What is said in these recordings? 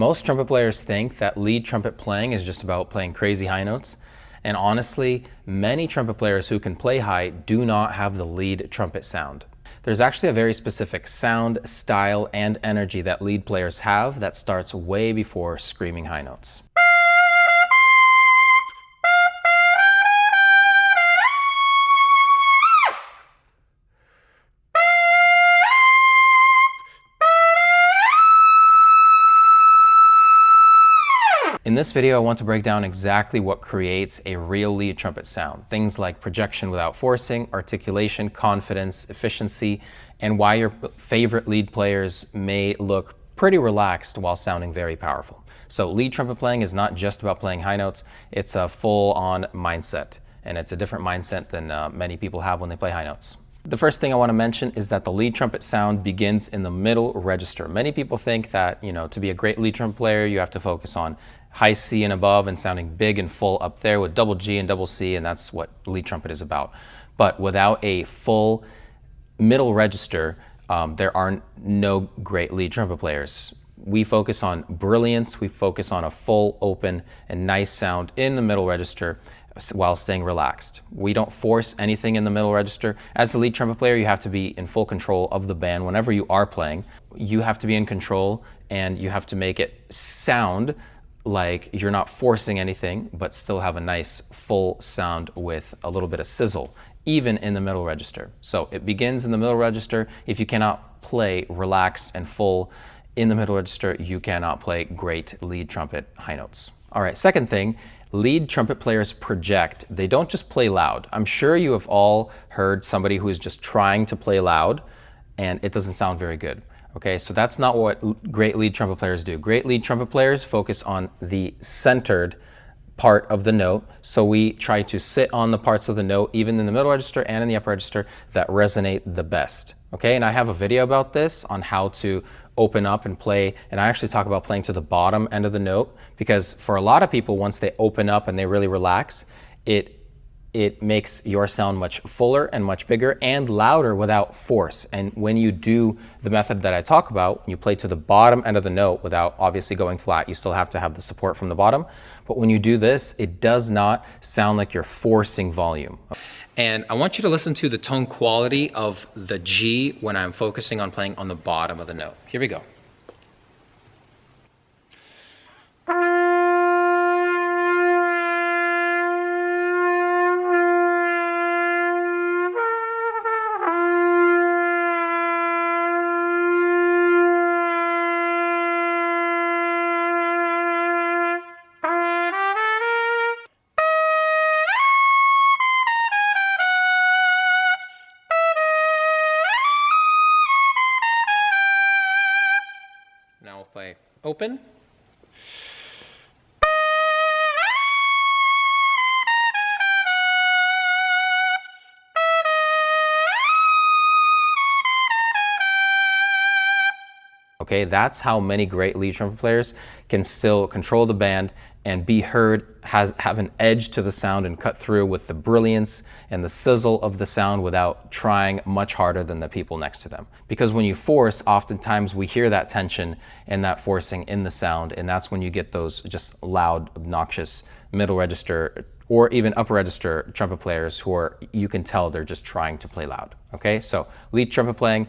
Most trumpet players think that lead trumpet playing is just about playing crazy high notes. And honestly, many trumpet players who can play high do not have the lead trumpet sound. There's actually a very specific sound, style, and energy that lead players have that starts way before screaming high notes. In this video, I want to break down exactly what creates a real lead trumpet sound. Things like projection without forcing, articulation, confidence, efficiency, and why your favorite lead players may look pretty relaxed while sounding very powerful. So lead trumpet playing is not just about playing high notes, it's a full-on mindset. And it's a different mindset than many people have when they play high notes. The first thing I want to mention is that the lead trumpet sound begins in the middle register. Many people think that, to be a great lead trumpet player, you have to focus on high C and above and sounding big and full up there with double G and double C, and that's what lead trumpet is about. But without a full middle register, there are no great lead trumpet players. We focus on brilliance, we focus on a full, open, and nice sound in the middle register while staying relaxed. We don't force anything in the middle register. As a lead trumpet player, you have to be in full control of the band. Whenever you are playing, you have to be in control and you have to make it sound like you're not forcing anything, but still have a nice full sound with a little bit of sizzle, even in the middle register. So it begins in the middle register. If you cannot play relaxed and full in the middle register, you cannot play great lead trumpet high notes. All right, second thing, lead trumpet players project. They don't just play loud. I'm sure you have all heard somebody who is just trying to play loud and it doesn't sound very good. Okay, so that's not what great lead trumpet players do. Great lead trumpet players focus on the centered part of the note. So we try to sit on the parts of the note, even in the middle register and in the upper register, that resonate the best. Okay, and I have a video about this on how to open up and play, and I actually talk about playing to the bottom end of the note, because for a lot of people, once they open up and they really relax, it makes your sound much fuller and much bigger and louder without force. And when you do the method that I talk about, when you play to the bottom end of the note without obviously going flat, you still have to have the support from the bottom. But when you do this, it does not sound like you're forcing volume. And I want you to listen to the tone quality of the G when I'm focusing on playing on the bottom of the note. Here we go. Now we'll play open. Okay, that's how many great lead trumpet players can still control the band and be heard, have an edge to the sound and cut through with the brilliance and the sizzle of the sound without trying much harder than the people next to them. Because when you force, oftentimes we hear that tension and that forcing in the sound, and that's when you get those just loud, obnoxious middle register or even upper register trumpet players who are, you can tell they're just trying to play loud. Okay, so lead trumpet playing,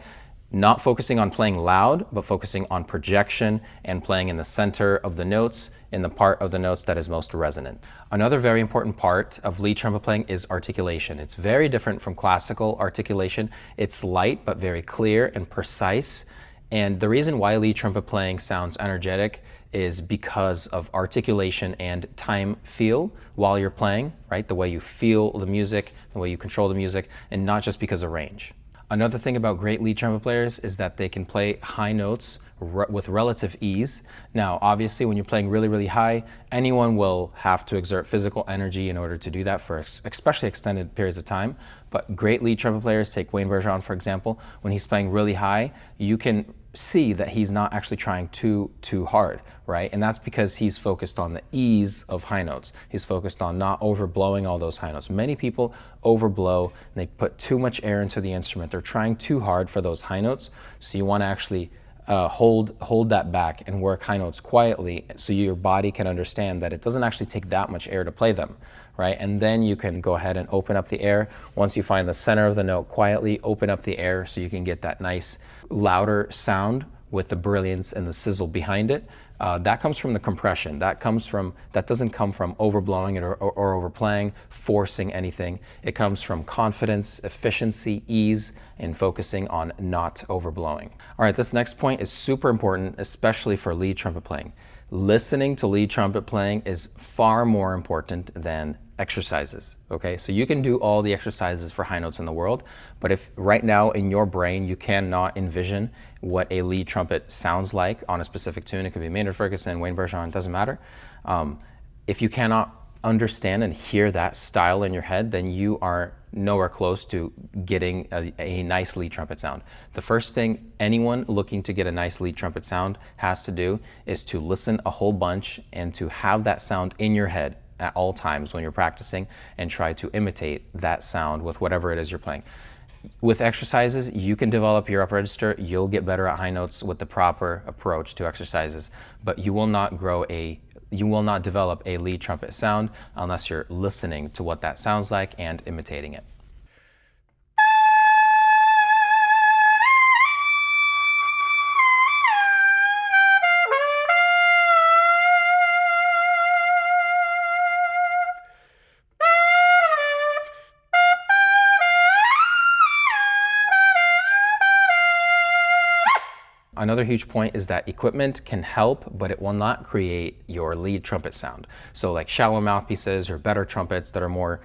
not focusing on playing loud, but focusing on projection and playing in the center of the notes, in the part of the notes that is most resonant. Another very important part of lead trumpet playing is articulation. It's very different from classical articulation. It's light, but very clear and precise. And the reason why lead trumpet playing sounds energetic is because of articulation and time feel while you're playing, right? The way you feel the music, the way you control the music, and not just because of range. Another thing about great lead trumpet players is that they can play high notes with relative ease. Now, obviously, when you're playing really, really high, anyone will have to exert physical energy in order to do that for especially extended periods of time. But great lead trumpet players, take Wayne Bergeron, for example, when he's playing really high, you can see that he's not actually trying too hard, right? And that's because he's focused on the ease of high notes. He's focused on not overblowing all those high notes. Many people overblow and they put too much air into the instrument. They're trying too hard for those high notes. So you want to actually hold that back and work high notes quietly so your body can understand that it doesn't actually take that much air to play them, right? And then you can go ahead and open up the air. Once you find the center of the note quietly, open up the air so you can get that nice louder sound with the brilliance and the sizzle behind it. That comes from the compression. That doesn't come from overblowing it or overplaying, forcing anything. It comes from confidence, efficiency, ease, and focusing on not overblowing. All right, this next point is super important, especially for lead trumpet playing. Listening to lead trumpet playing is far more important than exercises, okay? So you can do all the exercises for high notes in the world, but if right now in your brain you cannot envision what a lead trumpet sounds like on a specific tune, it could be Maynard Ferguson, Wayne Bergeron, it doesn't matter. If you cannot understand and hear that style in your head, then you are nowhere close to getting a nice lead trumpet sound. The first thing anyone looking to get a nice lead trumpet sound has to do is to listen a whole bunch and to have that sound in your head at all times when you're practicing, and try to imitate that sound with whatever it is you're playing. With exercises, you can develop your upper register. You'll get better at high notes with the proper approach to exercises, but you will not develop a lead trumpet sound unless you're listening to what that sounds like and imitating it. Another huge point is that equipment can help, but it will not create your lead trumpet sound. So like shallow mouthpieces or better trumpets that are more,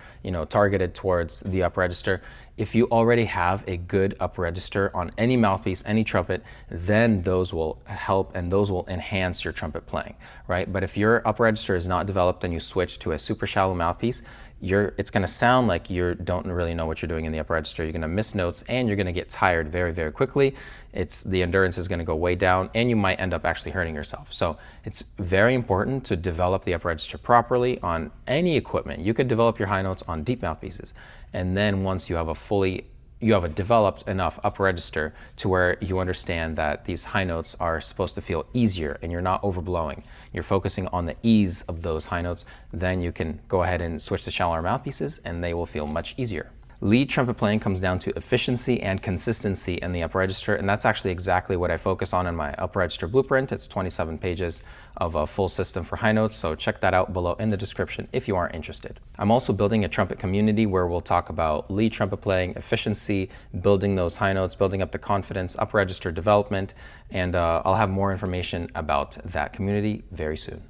targeted towards the upper register. If you already have a good upper register on any mouthpiece, any trumpet, then those will help and those will enhance your trumpet playing, right? But if your upper register is not developed and you switch to a super shallow mouthpiece, it's going to sound like you don't really know what you're doing in the upper register. You're going to miss notes and you're going to get tired very, very quickly. The endurance is going to go way down and you might end up actually hurting yourself. So it's very important to develop the upper register properly on any equipment. You can develop your high notes on deep mouthpieces. And then once you have a developed enough upper register to where you understand that these high notes are supposed to feel easier and you're not overblowing, you're focusing on the ease of those high notes, then you can go ahead and switch to shallower mouthpieces and they will feel much easier. Lead trumpet playing comes down to efficiency and consistency in the upper register, and that's actually exactly what I focus on in my upper register blueprint. It's 27 pages of a full system for high notes, so check that out below in the description if you are interested. I'm also building a trumpet community where we'll talk about lead trumpet playing, efficiency, building those high notes, building up the confidence, upper register development, and I'll have more information about that community very soon.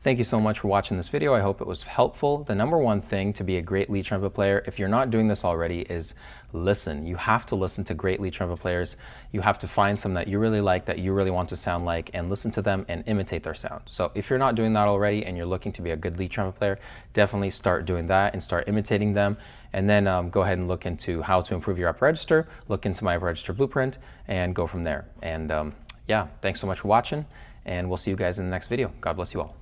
Thank you so much for watching this video. I hope it was helpful. The number one thing to be a great lead trumpet player, if you're not doing this already, is listen. You have to listen to great lead trumpet players. You have to find some that you really like, that you really want to sound like, and listen to them and imitate their sound. So if you're not doing that already and you're looking to be a good lead trumpet player, definitely start doing that and start imitating them. And then go ahead and look into how to improve your upper register, look into my upper register blueprint, and go from there. And yeah, thanks so much for watching, and we'll see you guys in the next video. God bless you all.